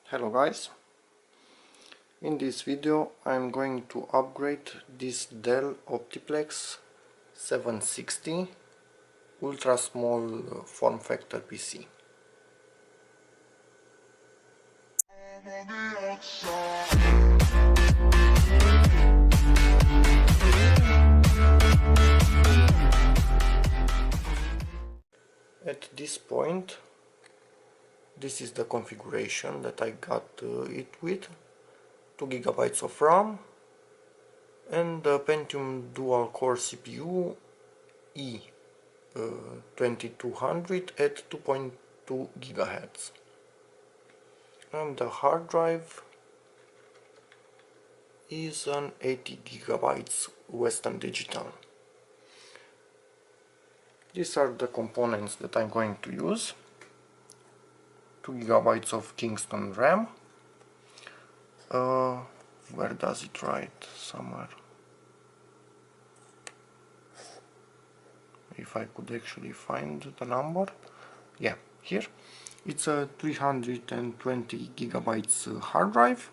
Hello guys, in this video I'm going to upgrade this Dell Optiplex 760 ultra small form factor PC. At this point, this is the configuration that I got it with: 2 GB of RAM and the Pentium dual core CPU E2200 at 2.2 GHz, and the hard drive is an 80 GB Western Digital. These are the components that I'm going to use: 2 GB of Kingston RAM. Where does it write? Somewhere. If I could actually find the number. Yeah, here. It's a 320 GB hard drive,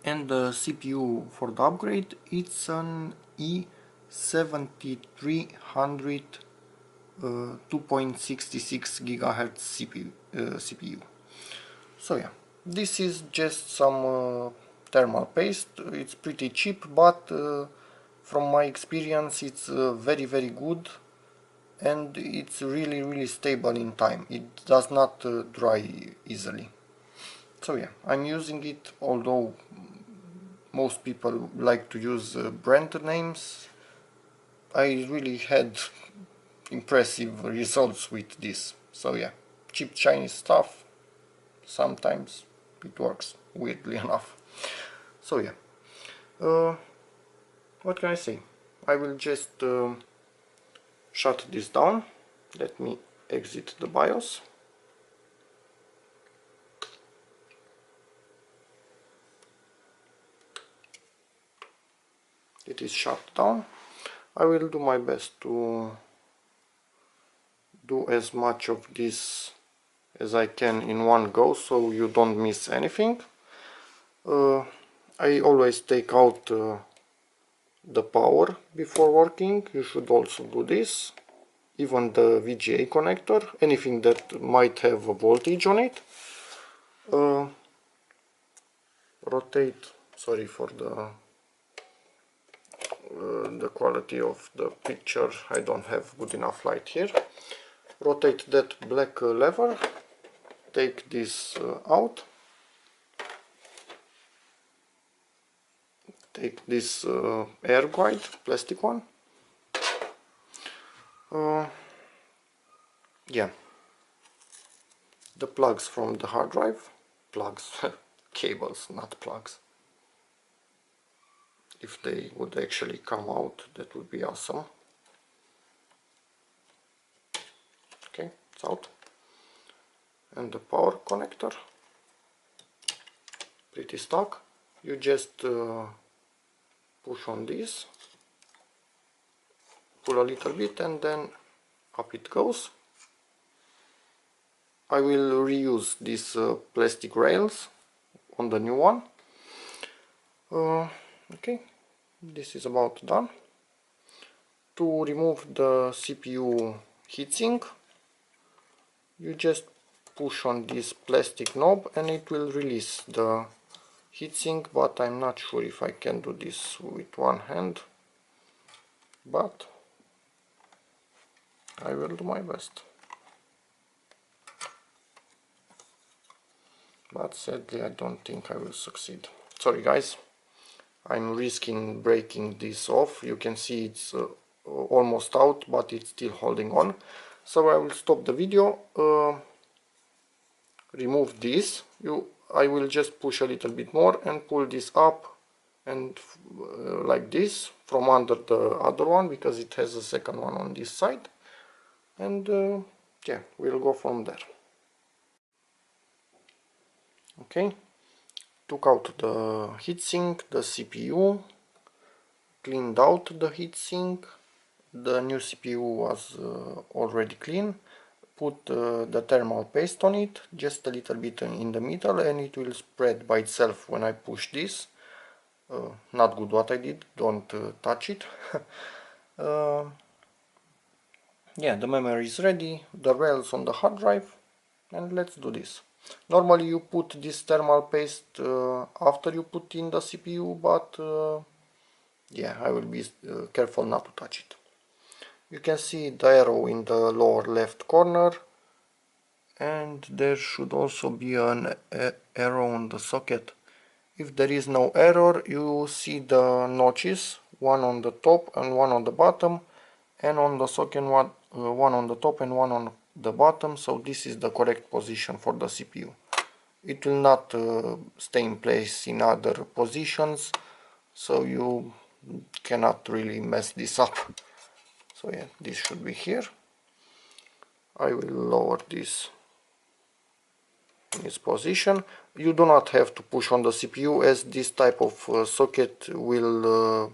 and the CPU for the upgrade, it's an E7300 2.66 GHz CPU. So yeah, this is just some thermal paste. It's pretty cheap, but from my experience it's very good, and it's really stable in time. It does not dry easily. So yeah, I'm using it, although most people like to use brand names. I really had impressive results with this. So yeah, cheap Chinese stuff, sometimes it works, weirdly enough. So yeah, what can I say? I will just shut this down. Let me exit the BIOS. It is shut down. I will do my best to do as much of this as I can in one go, so you don't miss anything. I always take out the power before working. You should also do this. Even the VGA connector, anything that might have a voltage on it. Rotate, sorry for the quality of the picture, I don't have good enough light here. Rotate that black lever, take this out, take this air guide, plastic one. Yeah, the plugs from the hard drive, plugs, cables, not plugs. If they would actually come out, that would be awesome. Okay, it's out. And the power connector, pretty stuck. You just push on this, pull a little bit, and then up it goes. I will reuse these plastic rails on the new one. Okay, this is about done. To remove the CPU heatsink, you just push on this plastic knob and it will release the heatsink, but I'm not sure if I can do this with one hand, but I will do my best. But sadly I don't think I will succeed. Sorry guys, I'm risking breaking this off. You can see it's almost out, but it's still holding on. So I will stop the video, remove this. I will just push a little bit more and pull this up, and like this, from under the other one, because it has a second one on this side, and yeah, we'll go from there. Okay, took out the heatsink, the CPU, cleaned out the heatsink. The new CPU was already clean. put the thermal paste on it, just a little bit in the middle, and it will spread by itself when I push this. Not good what I did, don't touch it. uh, yeah, the memory is ready, the rails on the hard drive, and let's do this. Normally you put this thermal paste after you put in the CPU, but yeah, I will be careful not to touch it. You can see the arrow in the lower left corner, and there should also be an arrow on the socket. If there is no error, you see the notches, one on the top and one on the bottom, and on the socket one on the top and one on the bottom, so this is the correct position for the CPU. It will not stay in place in other positions, so you cannot really mess this up. So yeah, this should be here. I will lower this in its position. You do not have to push on the CPU, as this type of socket will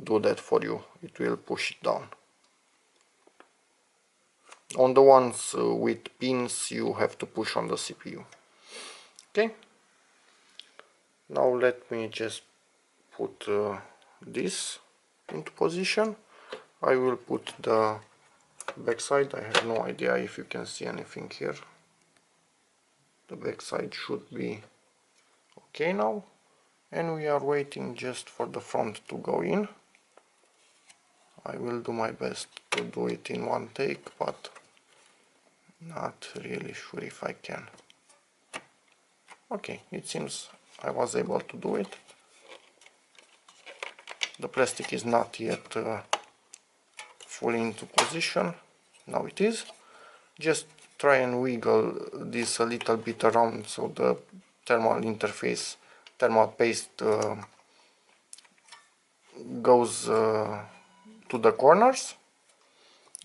do that for you. It will push it down. On the ones with pins, you have to push on the CPU. Okay. Now let me just put this into position. I will put the backside. I have no idea if you can see anything here. The backside should be okay now, and we are waiting just for the front to go in. I will do my best to do it in one take, but not really sure if I can. Okay, it seems I was able to do it. The plastic is not yet fully into position. Now it is. Just try and wiggle this a little bit around so the thermal interface, thermal paste goes to the corners.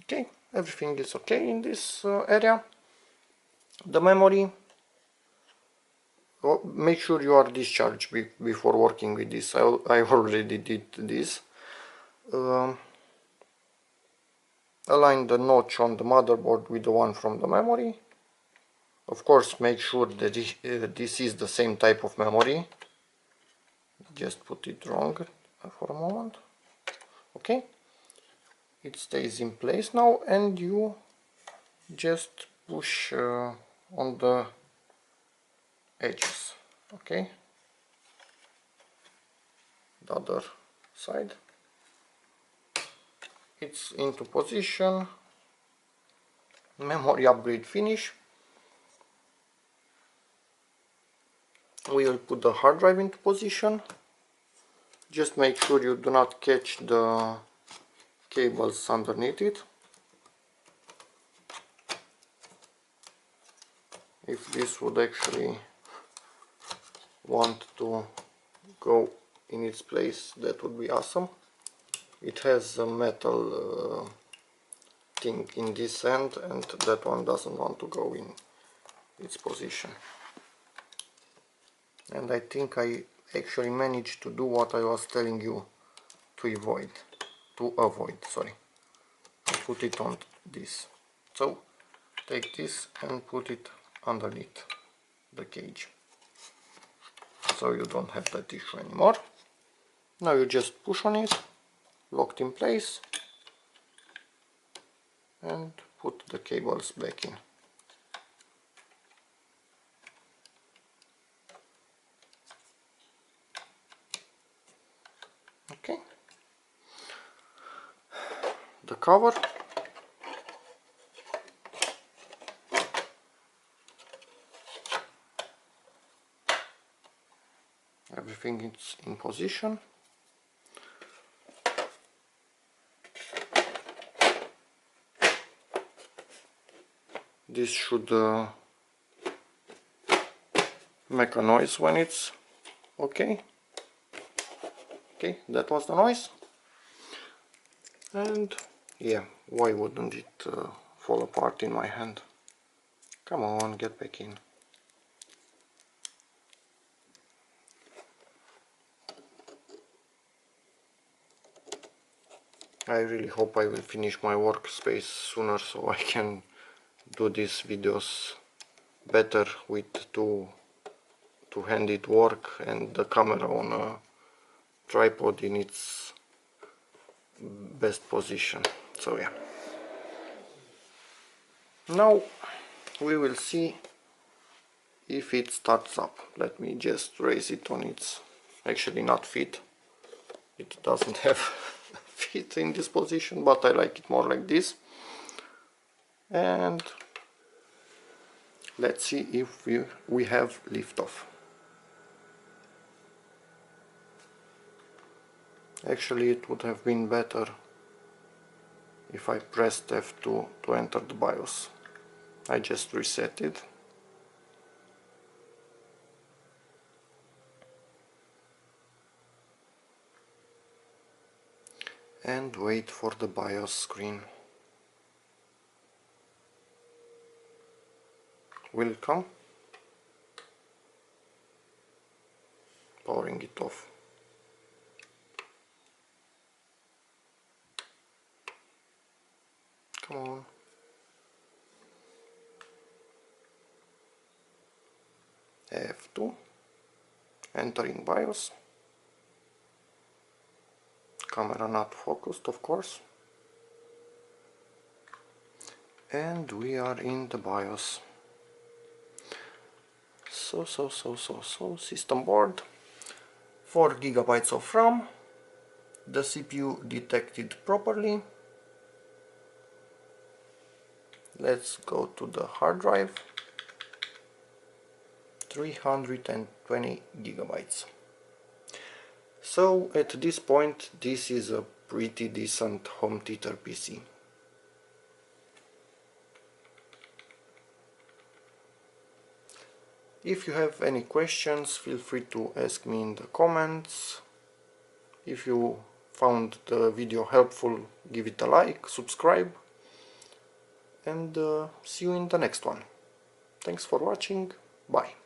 Okay, everything is okay in this area. The memory, make sure you are discharged before working with this. I already did this. Align the notch on the motherboard with the one from the memory. Of course, make sure that this is the same type of memory. Just put it wrong for a moment. Okay, it stays in place now, and you just push on the edges. Okay, the other side. It's into position. Memory upgrade finish. We will put the hard drive into position. Just make sure you do not catch the cables underneath it. If this would actually want to go in its place, that would be awesome. It has a metal thing in this end, and that one doesn't want to go in its position. And I think I actually managed to do what I was telling you to avoid, sorry. I put it on this. So take this and put it underneath the cage, so you don't have that issue anymore. Now you just push on it, locked in place, and put the cables back in. Okay, the cover. Everything is in position. This should make a noise when it's okay. Okay, that was the noise. And yeah, why wouldn't it fall apart in my hand? Come on, get back in. I really hope I will finish my workspace sooner so I can do these videos better with two-handed work and the camera on a tripod in its best position. So yeah, now we will see if it starts up. Let me just raise it on its, actually not feet, it doesn't have feet in this position, but I like it more like this. And let's see if we have liftoff. Actually, it would have been better if I pressed F2 to enter the BIOS. I just reset it. And wait for the BIOS screen. Will it come? Powering it off. Come on. F2. Entering BIOS. Camera not focused, of course. And we are in the BIOS. So system board, 4 GB of RAM, the CPU detected properly. Let's go to the hard drive, 320 GB. So at this point this is a pretty decent home theater PC. If you have any questions, feel free to ask me in the comments. If you found the video helpful, give it a like, subscribe, and see you in the next one. Thanks for watching, bye.